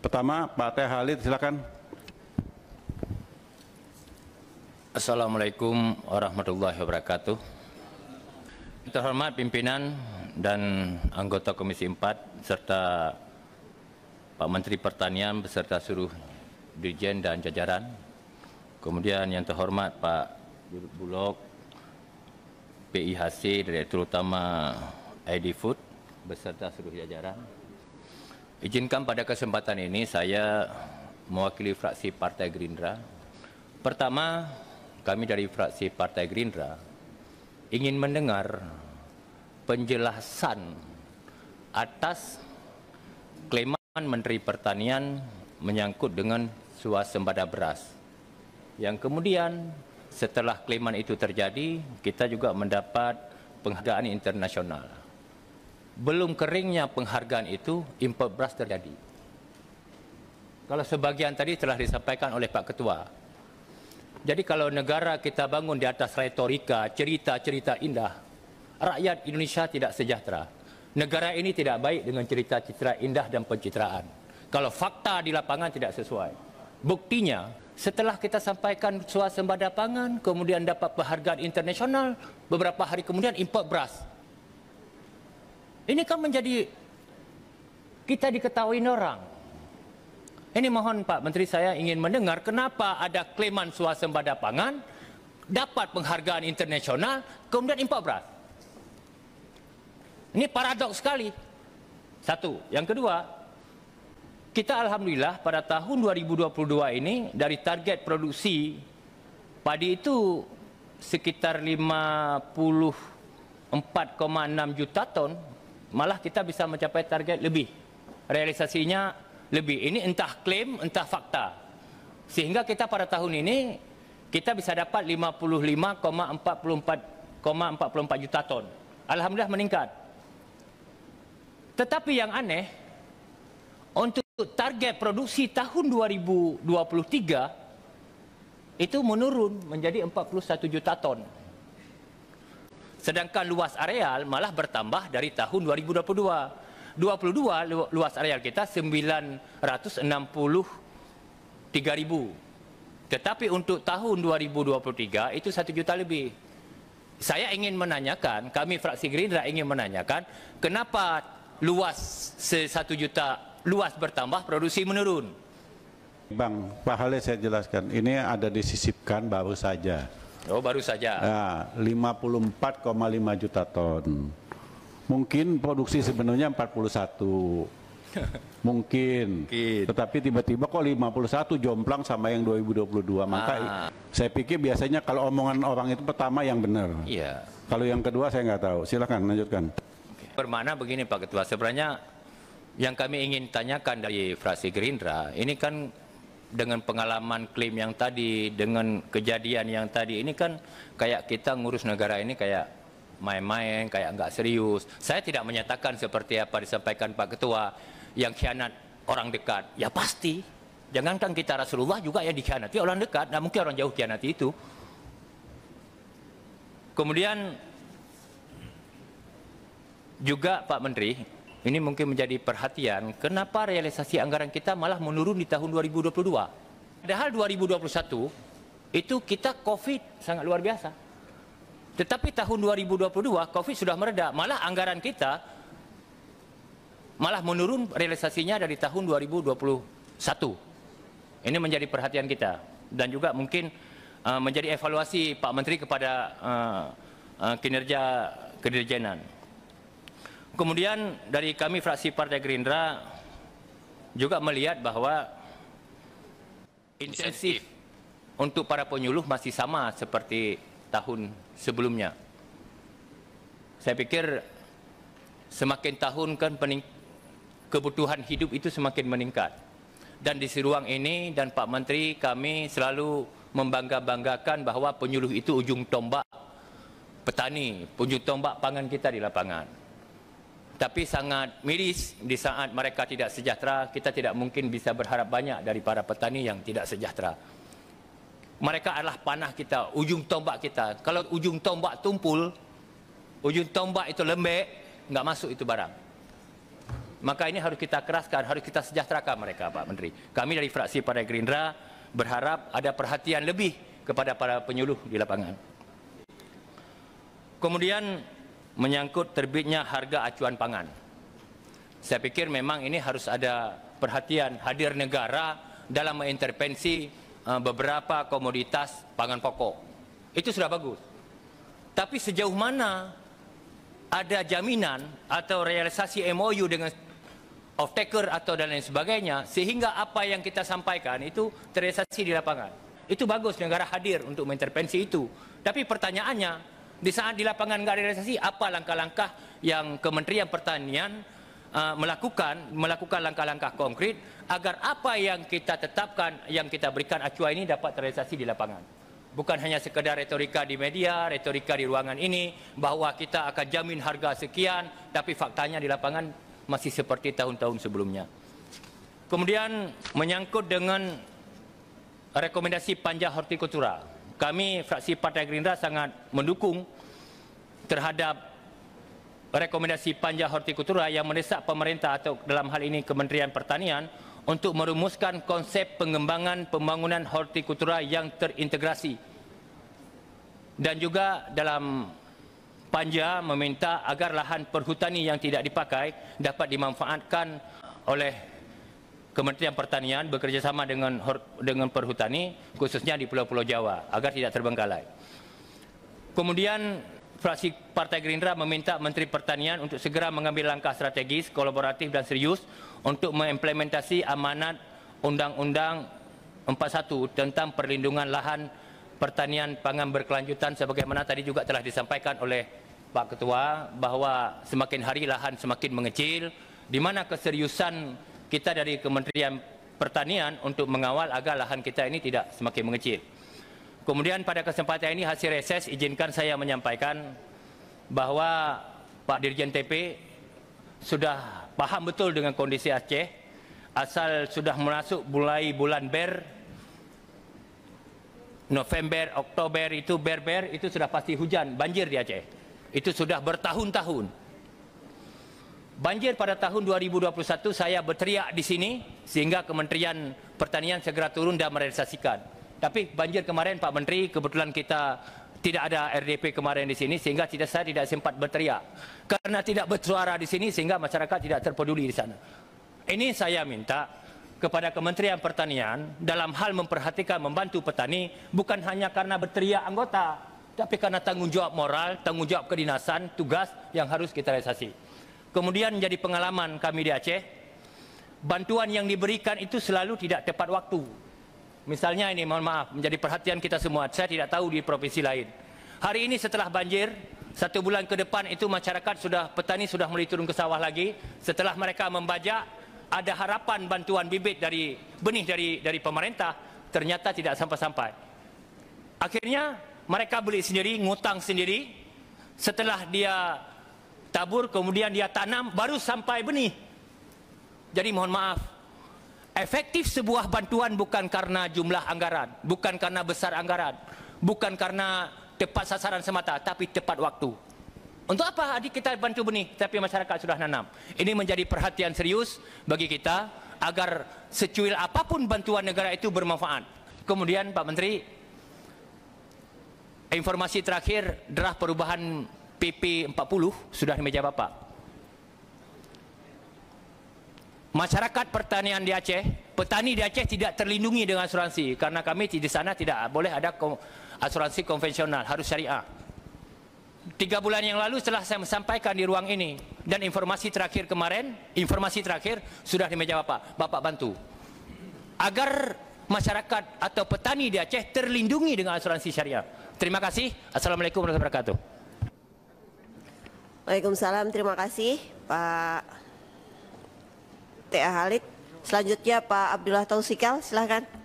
Pertama, Pak Teh Halid, silakan. Assalamualaikum warahmatullahi wabarakatuh. Terhormat pimpinan dan anggota Komisi 4 serta Pak Menteri Pertanian beserta seluruh dirjen dan jajaran. Kemudian yang terhormat Pak Dirut Bulog PIHC, Direktur Utama ID Food beserta seluruh jajaran. Izinkan pada kesempatan ini saya mewakili fraksi Partai Gerindra. Pertama, kami dari fraksi Partai Gerindra ingin mendengar penjelasan atas klaiman Menteri Pertanian menyangkut dengan swasembada beras. Yang kemudian setelah klaiman itu terjadi, kita juga mendapat penghargaan internasional. Belum keringnya penghargaan itu, impor beras terjadi. Kalau sebagian tadi telah disampaikan oleh Pak Ketua. Jadi kalau negara kita bangun di atas retorika, cerita-cerita indah, rakyat Indonesia tidak sejahtera. Negara ini tidak baik dengan cerita-cerita indah dan pencitraan. Kalau fakta di lapangan tidak sesuai. Buktinya, setelah kita sampaikan swasembada pangan, kemudian dapat penghargaan internasional, beberapa hari kemudian impor beras. Ini kan menjadi kita diketahui orang. Ini mohon Pak Menteri, saya ingin mendengar kenapa ada klaiman swasembada pangan, dapat penghargaan internasional, kemudian impor beras. Ini paradoks sekali. Satu. Yang kedua, kita alhamdulillah pada tahun 2022 ini dari target produksi padi itu sekitar 54,6 juta ton, malah kita bisa mencapai target lebih. Realisasinya lebih. Ini entah klaim, entah fakta. Sehingga kita pada tahun ini kita bisa dapat 55,44 juta ton. Alhamdulillah meningkat. Tetapi yang aneh, untuk target produksi tahun 2023 itu menurun menjadi 41 juta ton. Sedangkan luas areal malah bertambah dari tahun 2022. 22 luas areal kita 963.000. Tetapi untuk tahun 2023 itu 1 juta lebih. Saya ingin menanyakan, kami fraksi Gerindra ingin menanyakan, kenapa luas 1 juta luas bertambah, produksi menurun? Bang, Pak Halid saya jelaskan. Ini ada disisipkan baru saja. Oh, baru saja. Ya, 54,5 juta ton. Mungkin produksi sebenarnya 41. Mungkin. Tetapi tiba-tiba kok 51 jomplang sama yang 2022. Maka saya pikir biasanya kalau omongan orang itu pertama yang benar. Iya. Kalau yang kedua saya nggak tahu. Silakan lanjutkan. Bermakna begini Pak Ketua, sebenarnya yang kami ingin tanyakan dari fraksi Gerindra, ini kan dengan pengalaman klaim yang tadi, dengan kejadian yang tadi, ini kan kayak kita ngurus negara ini kayak main-main, kayak nggak serius. Saya tidak menyatakan seperti apa disampaikan Pak Ketua, yang khianat orang dekat. Ya pasti. Jangankan kita Rasulullah juga yang dikhianati orang dekat. Nggak mungkin orang jauh khianati itu. Kemudian juga Pak Menteri, ini mungkin menjadi perhatian, kenapa realisasi anggaran kita malah menurun di tahun 2022. Padahal 2021 itu kita COVID sangat luar biasa. Tetapi tahun 2022 COVID sudah mereda, malah anggaran kita malah menurun realisasinya dari tahun 2021. Ini menjadi perhatian kita dan juga mungkin menjadi evaluasi Pak Menteri kepada kinerja kedirjenan. Kemudian dari kami fraksi Partai Gerindra juga melihat bahwa insentif untuk para penyuluh masih sama seperti tahun sebelumnya. Saya pikir semakin tahun kan kebutuhan hidup itu semakin meningkat. Dan di ruang ini dan Pak Menteri kami selalu membangga-banggakan bahwa penyuluh itu ujung tombak petani, ujung tombak pangan kita di lapangan. Tapi sangat miris di saat mereka tidak sejahtera, kita tidak mungkin bisa berharap banyak dari para petani yang tidak sejahtera. Mereka adalah panah kita, ujung tombak kita. Kalau ujung tombak tumpul, ujung tombak itu lembek, nggak masuk itu barang. maka ini harus kita keraskan, harus kita sejahterakan mereka, Pak Menteri. Kami dari fraksi Partai Gerindra berharap ada perhatian lebih kepada para penyuluh di lapangan. Kemudian menyangkut terbitnya harga acuan pangan. Saya pikir memang ini harus ada perhatian hadir negara dalam mengintervensi beberapa komoditas pangan pokok. Itu sudah bagus. Tapi sejauh mana ada jaminan atau realisasi MOU dengan off-taker atau dan lain sebagainya, sehingga apa yang kita sampaikan itu terrealisasi di lapangan. Itu bagus negara hadir untuk mengintervensi itu. Tapi pertanyaannya, di saat di lapangan nggak realisasi, apa langkah-langkah yang Kementerian Pertanian melakukan langkah-langkah konkret agar apa yang kita tetapkan, yang kita berikan acuan ini dapat terrealisasi di lapangan. Bukan hanya sekedar retorika di media, retorika di ruangan ini, bahwa kita akan jamin harga sekian, tapi faktanya di lapangan masih seperti tahun-tahun sebelumnya. Kemudian menyangkut dengan rekomendasi panja hortikultura. Kami fraksi Partai Gerindra sangat mendukung terhadap rekomendasi panja hortikultura yang mendesak pemerintah atau dalam hal ini Kementerian Pertanian untuk merumuskan konsep pengembangan pembangunan hortikultura yang terintegrasi. Dan juga dalam panja meminta agar lahan perhutani yang tidak dipakai dapat dimanfaatkan oleh Kementerian Pertanian bekerjasama dengan perhutani, khususnya di Pulau-Pulau Jawa, agar tidak terbengkalai. Kemudian fraksi Partai Gerindra meminta Menteri Pertanian untuk segera mengambil langkah strategis, kolaboratif dan serius untuk mengimplementasi amanat Undang-Undang 41 tentang perlindungan lahan pertanian pangan berkelanjutan, sebagaimana tadi juga telah disampaikan oleh Pak Ketua, bahwa semakin hari lahan semakin mengecil, di mana keseriusan kita dari Kementerian Pertanian untuk mengawal agar lahan kita ini tidak semakin mengecil. Kemudian pada kesempatan ini hasil reses izinkan saya menyampaikan bahwa Pak Dirjen TP sudah paham betul dengan kondisi Aceh, asal sudah masuk mulai bulan November, Oktober itu ber itu sudah pasti hujan, banjir di Aceh. Itu sudah bertahun-tahun. Banjir pada tahun 2021 saya berteriak di sini sehingga Kementerian Pertanian segera turun dan merealisasikan. Tapi banjir kemarin Pak Menteri, kebetulan kita tidak ada RDP kemarin di sini sehingga saya tidak sempat berteriak. Karena tidak bersuara di sini sehingga masyarakat tidak terpeduli di sana. Ini saya minta kepada Kementerian Pertanian dalam hal memperhatikan membantu petani bukan hanya karena berteriak anggota, tapi karena tanggung jawab moral, tanggung jawab kedinasan, tugas yang harus kita realisasi. Kemudian menjadi pengalaman kami di Aceh, bantuan yang diberikan itu selalu tidak tepat waktu. Misalnya ini, mohon maaf, menjadi perhatian kita semua. Saya tidak tahu di provinsi lain. Hari ini setelah banjir, 1 bulan ke depan itu masyarakat petani sudah mulai turun ke sawah lagi. Setelah mereka membajak, ada harapan bantuan bibit dari benih dari pemerintah, ternyata tidak sampai-sampai. Akhirnya mereka beli sendiri, ngutang sendiri. Setelah dia tabur, kemudian dia tanam, baru sampai benih. Jadi mohon maaf, efektif sebuah bantuan bukan karena jumlah anggaran, bukan karena besar anggaran, bukan karena tepat sasaran semata, tapi tepat waktu. Untuk apa adik kita bantu benih, tapi masyarakat sudah nanam? Ini menjadi perhatian serius bagi kita, agar secuil apapun bantuan negara itu bermanfaat. Kemudian Pak Menteri, informasi terakhir, draft perubahan PP 40 sudah di meja Bapak. Masyarakat pertanian di Aceh, petani di Aceh tidak terlindungi dengan asuransi karena kami di sana tidak boleh ada asuransi konvensional, harus syariah. 3 bulan yang lalu setelah saya sampaikan di ruang ini dan informasi terakhir kemarin, informasi terakhir sudah di meja Bapak. Bapak bantu agar masyarakat atau petani di Aceh terlindungi dengan asuransi syariah. Terima kasih. Assalamualaikum warahmatullahi wabarakatuh. Waalaikumsalam. Terima kasih Pak T.A. Halid. Selanjutnya Pak Abdullah Tausikal, silakan.